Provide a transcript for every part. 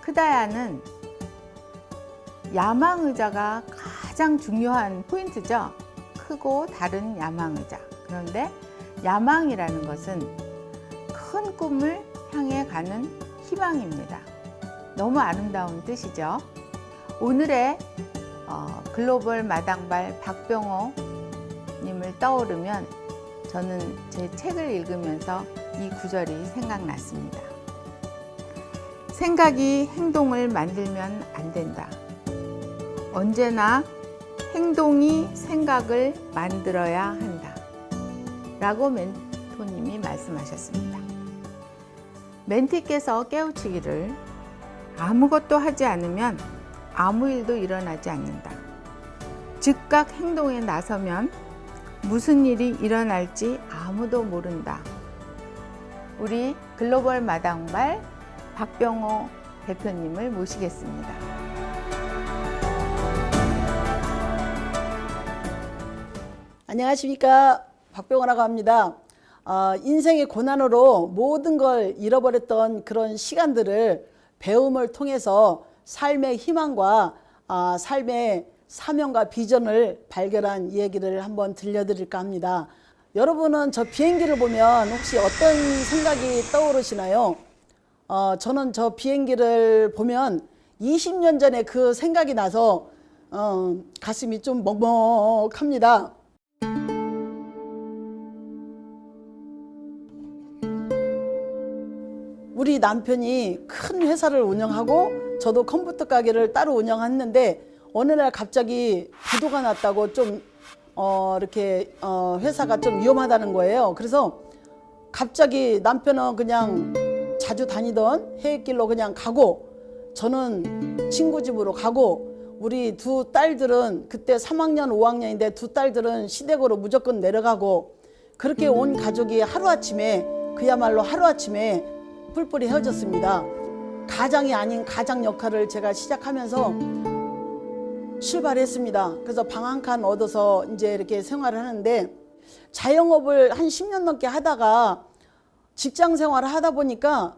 크다야는 야망의자가 가장 중요한 포인트죠. 크고 다른 야망의자. 그런데 야망이라는 것은 큰 꿈을 향해 가는 희망입니다. 너무 아름다운 뜻이죠. 오늘의 글로벌 마당발 박병호 님을 떠오르면 저는 제 책을 읽으면서 이 구절이 생각났습니다. 생각이 행동을 만들면 안 된다. 언제나 행동이 생각을 만들어야 한다. 라고 멘토님이 말씀하셨습니다. 멘티께서 깨우치기를 아무것도 하지 않으면 아무 일도 일어나지 않는다. 즉각 행동에 나서면 무슨 일이 일어날지 아무도 모른다. 우리 글로벌 마당발 박병호 대표님을 모시겠습니다. 안녕하십니까, 박병호라고 합니다. 인생의 고난으로 모든 걸 잃어버렸던 그런 시간들을 배움을 통해서 삶의 희망과 삶의 사명과 비전을 발견한 이야기를 한번 들려드릴까 합니다. 여러분은 저 비행기를 보면 혹시 어떤 생각이 떠오르시나요? 저는 저 비행기를 보면 20년 전에 그 생각이 나서 가슴이 좀 먹먹합니다. 우리 남편이 큰 회사를 운영하고 저도 컴퓨터 가게를 따로 운영했는데 어느 날 갑자기 부도가 났다고 좀 이렇게 회사가 좀 위험하다는 거예요. 그래서 갑자기 남편은 그냥 자주 다니던 해외길로 그냥 가고 저는 친구 집으로 가고 우리 두 딸들은 그때 3학년 5학년인데 두 딸들은 시댁으로 무조건 내려가고 그렇게 온 가족이 하루아침에 그야말로 하루아침에 뿔뿔이 헤어졌습니다. 가장이 아닌 가장 역할을 제가 시작하면서 출발했습니다. 그래서 방 한 칸 얻어서 이제 이렇게 생활을 하는데 자영업을 한 10년 넘게 하다가 직장 생활을 하다 보니까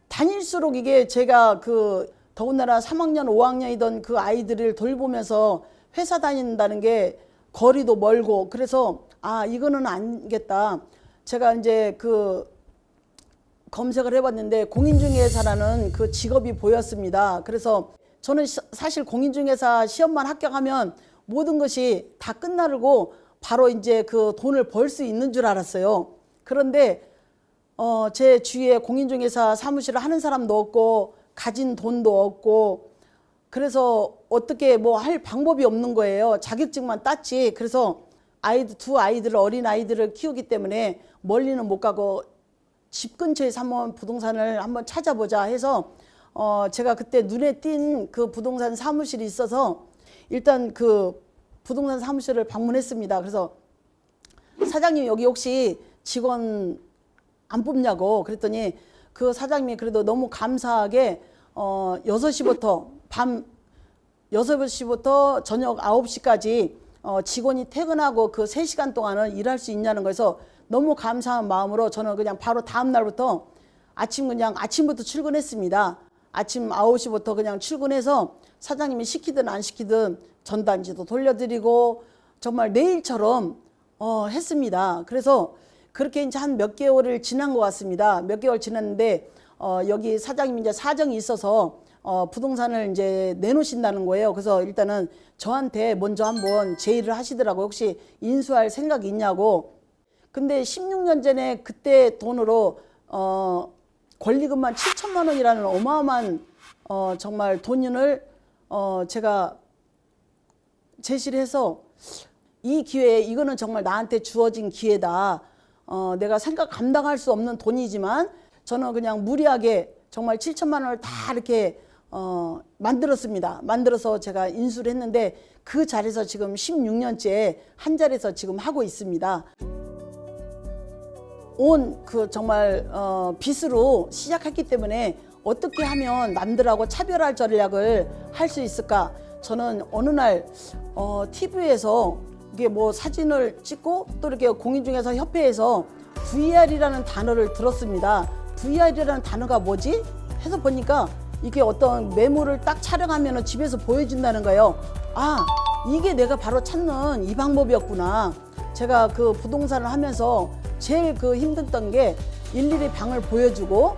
다닐수록 이게 제가 더군다나 3학년 5학년이던 그 아이들을 돌보면서 회사 다닌다는 게 거리도 멀고 그래서 이거는 아니겠다. 제가 이제 검색을 해봤는데 공인중개사라는 그 직업이 보였습니다. 그래서 저는 사실 공인중개사 시험만 합격하면 모든 것이 다 끝나고 바로 이제 그 돈을 벌 수 있는 줄 알았어요. 그런데 제 주위에 공인중개사 사무실을 하는 사람도 없고 가진 돈도 없고 그래서 어떻게 뭐 할 방법이 없는 거예요. 자격증만 땄지. 그래서 두 아이들 어린 아이들을 키우기 때문에 멀리는 못 가고 집 근처에서 한번 부동산을 한번 찾아보자 해서 제가 그때 눈에 띈 그 부동산 사무실이 있어서 일단 그 부동산 사무실을 방문했습니다. 그래서 사장님 여기 혹시 직원 안 뽑냐고 그랬더니 그 사장님이 그래도 너무 감사하게 6시부터 밤 6시부터 저녁 9시까지 직원이 퇴근하고 그 3시간 동안은 일할 수 있냐는 거에서 너무 감사한 마음으로 저는 그냥 바로 다음 날부터 아침부터 출근했습니다. 아침 9시부터 그냥 출근해서 사장님이 시키든 안 시키든 전단지도 돌려드리고 정말 내일처럼 했습니다. 그래서 그렇게 이제 한 몇 개월을 지난 것 같습니다. 몇 개월 지났는데 여기 사장님이 이제 사정이 있어서 부동산을 이제 내놓으신다는 거예요. 그래서 일단은 저한테 먼저 한번 제의를 하시더라고요. 혹시 인수할 생각이 있냐고. 근데 16년 전에 그때 돈으로 권리금만 7천만 원이라는 어마어마한 정말 돈을 제가 제시를 해서 이 기회에 이거는 정말 나한테 주어진 기회다. 내가 감당할 수 없는 돈이지만 저는 그냥 무리하게 정말 7천만 원을 다 이렇게 만들었습니다. 만들어서 제가 인수를 했는데 그 자리에서 지금 16년째 한 자리에서 지금 하고 있습니다. 온 그 정말 빚으로 시작했기 때문에 어떻게 하면 남들하고 차별화 전략을 할 수 있을까? 저는 어느 날 TV에서 이게 뭐 사진을 찍고 또 이렇게 공인중개사 협회에서 VR이라는 단어를 들었습니다. VR이라는 단어가 뭐지? 해서 보니까 이게 어떤 메모를 딱 촬영하면 집에서 보여준다는 거예요. 아, 이게 내가 바로 찾는 이 방법이었구나. 제가 그 부동산을 하면서 제일 그 힘들던 게 일일이 방을 보여주고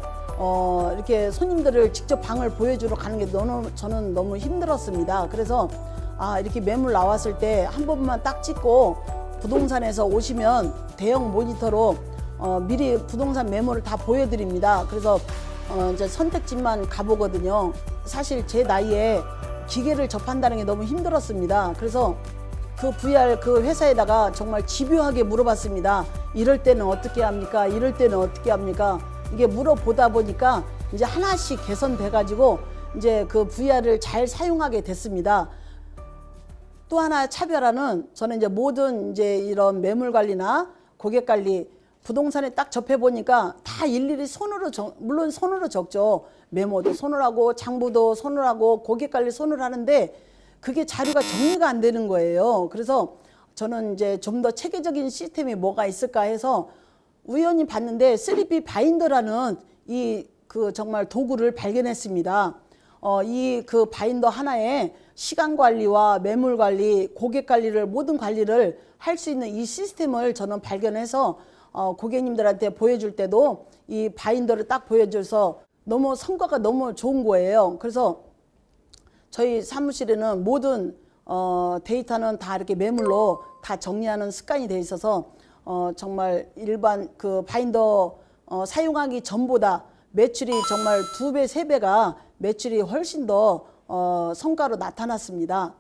이렇게 손님들을 직접 방을 보여주러 가는 게 저는 너무 힘들었습니다. 그래서 이렇게 매물 나왔을 때 한 번만 딱 찍고 부동산에서 오시면 대형 모니터로 미리 부동산 매물을 다 보여드립니다. 그래서 이제 선택지만 가보거든요. 사실 제 나이에 기계를 접한다는 게 너무 힘들었습니다. 그래서 그 VR 그 회사에다가 정말 집요하게 물어봤습니다. 이럴 때는 어떻게 합니까? 이럴 때는 어떻게 합니까? 이게 물어보다 보니까 이제 하나씩 개선돼 가지고 이제 그 VR을 잘 사용하게 됐습니다. 또 하나 차별화는 저는 이제 모든 이제 이런 매물 관리나 고객 관리 부동산에 딱 접해 보니까 다 일일이 물론 손으로 적죠. 메모도 손으로 하고 장부도 손으로 하고 고객 관리 손으로 하는데 그게 자료가 정리가 안 되는 거예요. 그래서 저는 이제 좀 더 체계적인 시스템이 뭐가 있을까 해서 우연히 봤는데 3B 바인더라는 이 그 정말 도구를 발견했습니다. 이 그 바인더 하나에 시간 관리와 매물 관리, 고객 관리를 모든 관리를 할 수 있는 이 시스템을 저는 발견해서 고객님들한테 보여줄 때도 이 바인더를 딱 보여줘서 너무 성과가 너무 좋은 거예요. 그래서 저희 사무실에는 모든 데이터는 다 이렇게 매물로 다 정리하는 습관이 돼 있어서 정말 일반 그 바인더 사용하기 전보다 매출이 정말 2배, 3배가 매출이 훨씬 더 성과로 나타났습니다.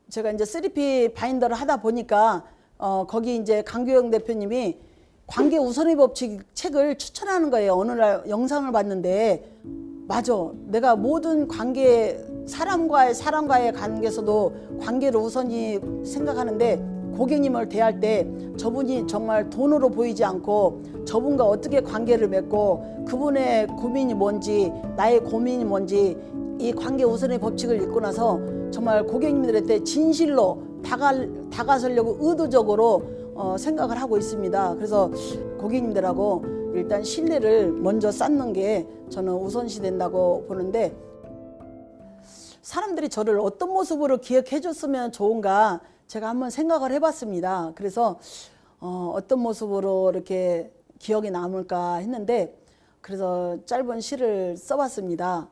제가 이제 3P 바인더를 하다 보니까 거기 이제 강규영 대표님이 관계 우선의 법칙 책을 추천하는 거예요. 어느 날 영상을 봤는데 맞아. 내가 모든 관계 사람과의 관계에서도 관계를 우선히 생각하는데 고객님을 대할 때 저분이 정말 돈으로 보이지 않고 저분과 어떻게 관계를 맺고 그분의 고민이 뭔지 나의 고민이 뭔지 이 관계 우선의 법칙을 읽고 나서 정말 고객님들한테 진실로 다가서려고 의도적으로 생각을 하고 있습니다. 그래서 고객님들하고 일단 신뢰를 먼저 쌓는 게 저는 우선시 된다고 보는데 사람들이 저를 어떤 모습으로 기억해 줬으면 좋은가 제가 한번 생각을 해봤습니다. 그래서 어떤 모습으로 이렇게 기억이 남을까 했는데 그래서 짧은 시를 써봤습니다.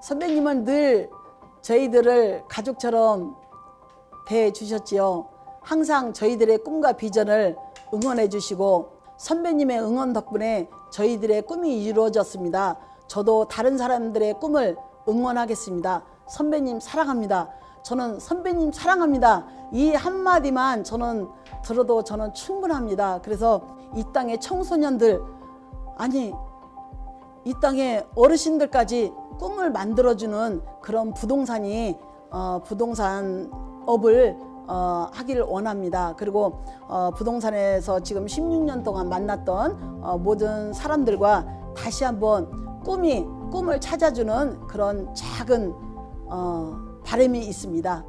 선배님은 늘 저희들을 가족처럼 대해주셨지요. 항상 저희들의 꿈과 비전을 응원해 주시고 선배님의 응원 덕분에 저희들의 꿈이 이루어졌습니다. 저도 다른 사람들의 꿈을 응원하겠습니다. 선배님 사랑합니다. 저는 선배님 사랑합니다. 이 한마디만 저는 들어도 저는 충분합니다. 그래서 이 땅의 청소년들 아니 이 땅의 어르신들까지 꿈을 만들어주는 그런 부동산이 부동산업을 하기를 원합니다. 그리고 부동산에서 지금 16년 동안 만났던 모든 사람들과 다시 한번 꿈을 찾아주는 그런 작은 바람이 있습니다.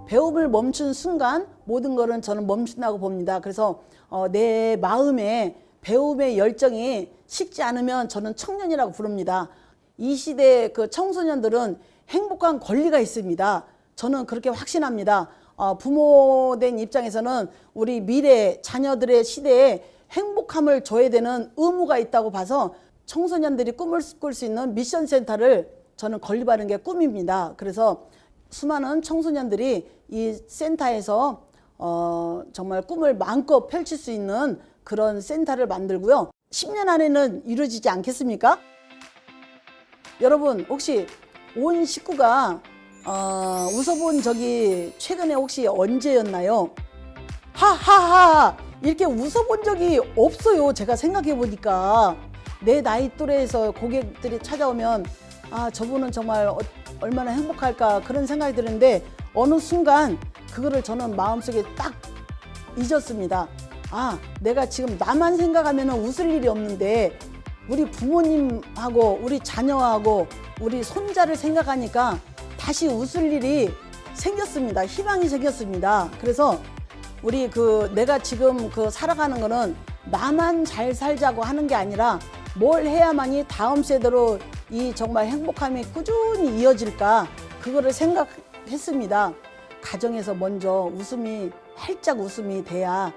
배움을 멈춘 순간 모든 것은 저는 멈춘다고 봅니다. 그래서 내 마음에 배움의 열정이 식지 않으면 저는 청년이라고 부릅니다. 이 시대의 그 청소년들은 행복한 권리가 있습니다. 저는 그렇게 확신합니다. 부모된 입장에서는 우리 미래 자녀들의 시대에 행복함을 줘야 되는 의무가 있다고 봐서 청소년들이 꿈을 꿀 수 있는 미션 센터를 저는 건립하는 게 꿈입니다. 그래서 수많은 청소년들이 이 센터에서 정말 꿈을 마음껏 펼칠 수 있는 그런 센터를 만들고요. 10년 안에는 이루어지지 않겠습니까? 여러분 혹시 온 식구가 웃어본 적이 최근에 혹시 언제였나요? 하하하 이렇게 웃어본 적이 없어요. 제가 생각해 보니까 내 나이 또래에서 고객들이 찾아오면 저분은 정말 얼마나 행복할까 그런 생각이 드는데 어느 순간 그거를 저는 마음속에 딱 잊었습니다. 아, 내가 지금 나만 생각하면 웃을 일이 없는데 우리 부모님하고 우리 자녀하고 우리 손자를 생각하니까 다시 웃을 일이 생겼습니다. 희망이 생겼습니다. 그래서 우리 내가 지금 살아가는 거는 나만 잘 살자고 하는 게 아니라 뭘 해야만이 다음 세대로 이 정말 행복함이 꾸준히 이어질까, 그거를 생각했습니다. 가정에서 먼저 활짝 웃음이 돼야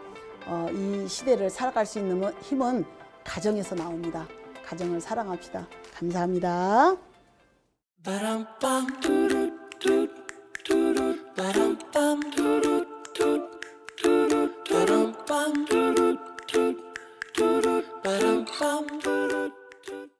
이 시대를 살아갈 수 있는 힘은 가정에서 나옵니다. 가정을 사랑합시다. 감사합니다. Ba-dum-bum,